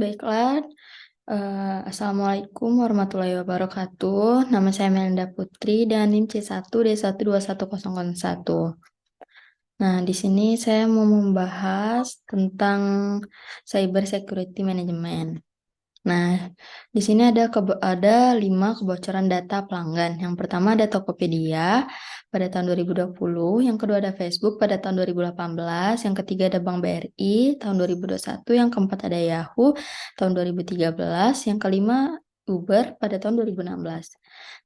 Baiklah, Assalamualaikum warahmatullahi wabarakatuh. Nama saya Melinda Putri dan NIM C1D12101. Nah, di sini saya mau membahas tentang Cyber Security Management. Nah, di sini ada 5 kebocoran data pelanggan. Yang pertama ada Tokopedia pada tahun 2020, yang kedua ada Facebook pada tahun 2018, yang ketiga ada Bank BRI tahun 2021, yang keempat ada Yahoo tahun 2013, yang kelima Uber pada tahun 2016.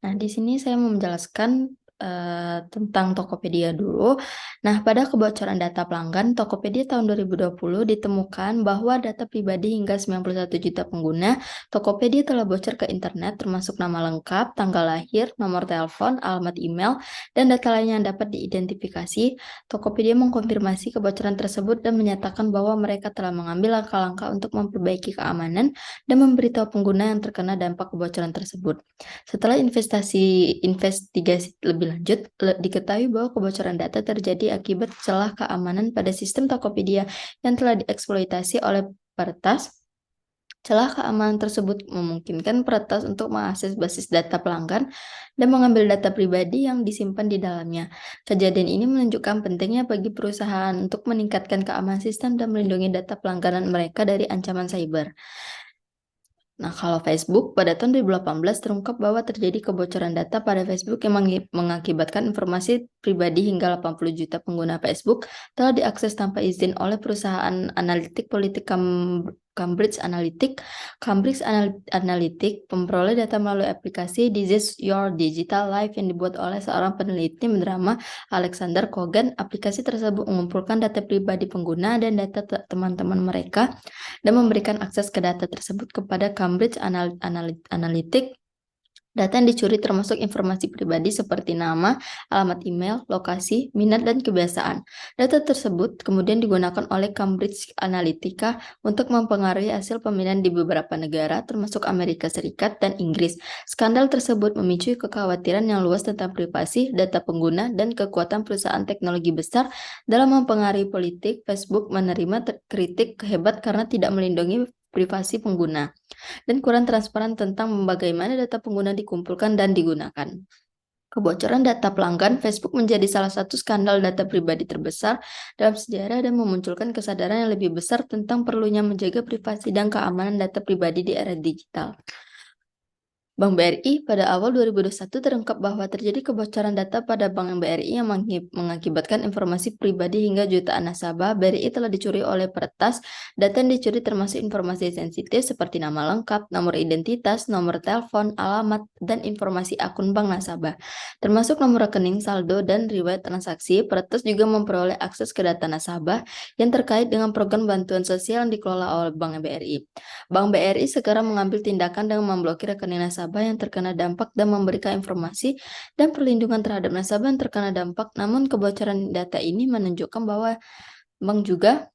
Nah, di sini saya mau menjelaskan tentang Tokopedia dulu. Nah, pada kebocoran data pelanggan, Tokopedia tahun 2020 ditemukan bahwa data pribadi hingga 91 juta pengguna Tokopedia telah bocor ke internet termasuk nama lengkap, tanggal lahir, nomor telepon, alamat email, dan data lain yang dapat diidentifikasi. Tokopedia mengkonfirmasi kebocoran tersebut dan menyatakan bahwa mereka telah mengambil langkah-langkah untuk memperbaiki keamanan dan memberitahu pengguna yang terkena dampak kebocoran tersebut. Setelah investigasi lebih lanjut, diketahui bahwa kebocoran data terjadi akibat celah keamanan pada sistem Tokopedia yang telah dieksploitasi oleh peretas. Celah keamanan tersebut memungkinkan peretas untuk mengakses basis data pelanggan dan mengambil data pribadi yang disimpan di dalamnya. Kejadian ini menunjukkan pentingnya bagi perusahaan untuk meningkatkan keamanan sistem dan melindungi data pelanggaran mereka dari ancaman cyber. Nah, kalau Facebook, pada tahun 2018 terungkap bahwa terjadi kebocoran data pada Facebook yang mengakibatkan informasi pribadi hingga 80 juta pengguna Facebook telah diakses tanpa izin oleh perusahaan analitik politik Cambridge Analytic memperoleh data melalui aplikasi This is Your Digital Life yang dibuat oleh seorang peneliti bernama Alexander Kogan. Aplikasi tersebut mengumpulkan data pribadi pengguna dan data teman-teman mereka dan memberikan akses ke data tersebut kepada Cambridge Analytic. Data yang dicuri termasuk informasi pribadi seperti nama, alamat email, lokasi, minat, dan kebiasaan. Data tersebut kemudian digunakan oleh Cambridge Analytica untuk mempengaruhi hasil pemilihan di beberapa negara, termasuk Amerika Serikat dan Inggris. Skandal tersebut memicu kekhawatiran yang luas tentang privasi, data pengguna, dan kekuatan perusahaan teknologi besar dalam mempengaruhi politik. Facebook menerima kritik hebat karena tidak melindungi privasi pengguna dan kurang transparan tentang bagaimana data pengguna dikumpulkan dan digunakan. Kebocoran data pelanggan Facebook menjadi salah satu skandal data pribadi terbesar dalam sejarah dan memunculkan kesadaran yang lebih besar tentang perlunya menjaga privasi dan keamanan data pribadi di era digital. Bank BRI pada awal 2021 terungkap bahwa terjadi kebocoran data pada Bank BRI yang mengakibatkan informasi pribadi hingga jutaan nasabah. BRI telah dicuri oleh peretas. Data yang dicuri termasuk informasi sensitif seperti nama lengkap, nomor identitas, nomor telepon, alamat, dan informasi akun bank nasabah, termasuk nomor rekening, saldo, dan riwayat transaksi. Peretas juga memperoleh akses ke data nasabah yang terkait dengan program bantuan sosial yang dikelola oleh Bank BRI. Bank BRI segera mengambil tindakan dengan memblokir rekening nasabah yang terkena dampak dan memberikan informasi dan perlindungan terhadap nasabah yang terkena dampak. Namun kebocoran data ini menunjukkan bahwa bank juga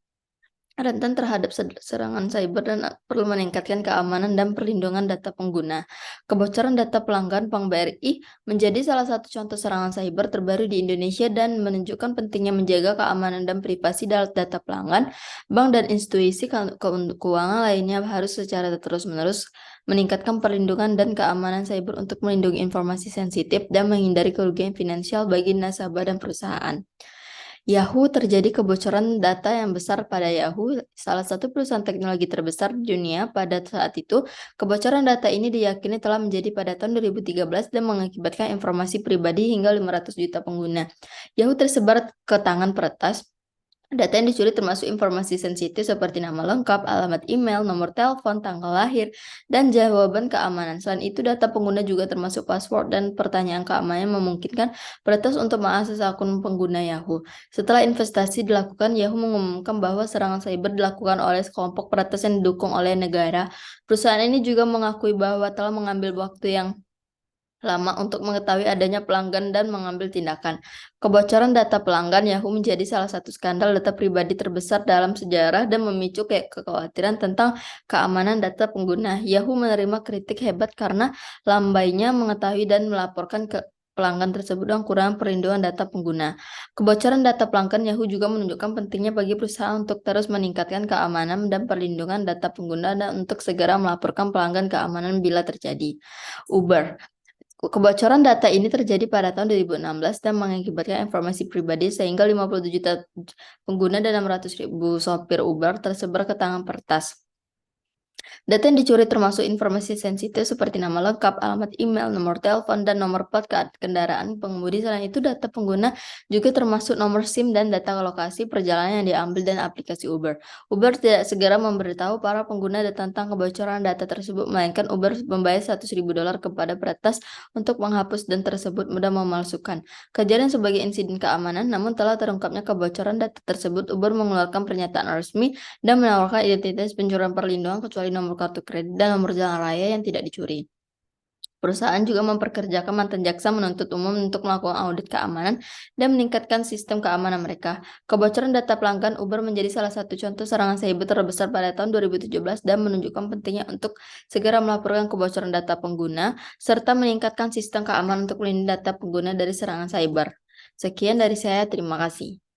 rentan terhadap serangan cyber dan perlu meningkatkan keamanan dan perlindungan data pengguna. Kebocoran data pelanggan Bank BRI menjadi salah satu contoh serangan cyber terbaru di Indonesia dan menunjukkan pentingnya menjaga keamanan dan privasi data pelanggan. Bank dan institusi keuangan lainnya harus secara terus-menerus meningkatkan perlindungan dan keamanan cyber untuk melindungi informasi sensitif dan menghindari kerugian finansial bagi nasabah dan perusahaan. Yahoo terjadi kebocoran data yang besar pada Yahoo, salah satu perusahaan teknologi terbesar di dunia pada saat itu. Kebocoran data ini diyakini telah menjadi pada tahun 2013 dan mengakibatkan informasi pribadi hingga 500 juta pengguna. Yahoo tersebar ke tangan peretas. Data yang dicuri termasuk informasi sensitif seperti nama lengkap, alamat email, nomor telepon, tanggal lahir, dan jawaban keamanan. Selain itu, data pengguna juga termasuk password dan pertanyaan keamanan yang memungkinkan peretas untuk mengakses akun pengguna Yahoo. Setelah investasi dilakukan, Yahoo mengumumkan bahwa serangan cyber dilakukan oleh kelompok peretas yang didukung oleh negara. Perusahaan ini juga mengakui bahwa telah mengambil waktu yang lama untuk mengetahui adanya pelanggan dan mengambil tindakan. Kebocoran data pelanggan Yahoo menjadi salah satu skandal data pribadi terbesar dalam sejarah dan memicu kekhawatiran tentang keamanan data pengguna. Yahoo menerima kritik hebat karena lambainya mengetahui dan melaporkan pelanggan tersebut dan kurang perlindungan data pengguna. Kebocoran data pelanggan Yahoo juga menunjukkan pentingnya bagi perusahaan untuk terus meningkatkan keamanan dan perlindungan data pengguna dan untuk segera melaporkan pelanggan keamanan bila terjadi. Uber. Kebocoran data ini terjadi pada tahun 2016 dan mengakibatkan informasi pribadi sehingga 57 juta pengguna dan 600.000 sopir Uber tersebar ke tangan peretas. Data yang dicuri termasuk informasi sensitif seperti nama lengkap, alamat email, nomor telepon, dan nomor plat kendaraan pengemudi. Selain itu, data pengguna juga termasuk nomor SIM dan data lokasi perjalanan yang diambil dan aplikasi Uber. Uber tidak segera memberitahu para pengguna tentang kebocoran data tersebut, melainkan Uber membayar $100.000 kepada peretas untuk menghapus dan tersebut mudah memalsukan. Kejadian sebagai insiden keamanan, namun telah terungkapnya kebocoran data tersebut, Uber mengeluarkan pernyataan resmi dan menawarkan identitas pencurian perlindungan kecuali nomor kartu kredit dan nomor jalan raya yang tidak dicuri. Perusahaan juga memperkerjakan mantan jaksa menuntut umum untuk melakukan audit keamanan dan meningkatkan sistem keamanan mereka. Kebocoran data pelanggan Uber menjadi salah satu contoh serangan cyber terbesar pada tahun 2017 dan menunjukkan pentingnya untuk segera melaporkan kebocoran data pengguna serta meningkatkan sistem keamanan untuk melindungi data pengguna dari serangan cyber. Sekian dari saya, terima kasih.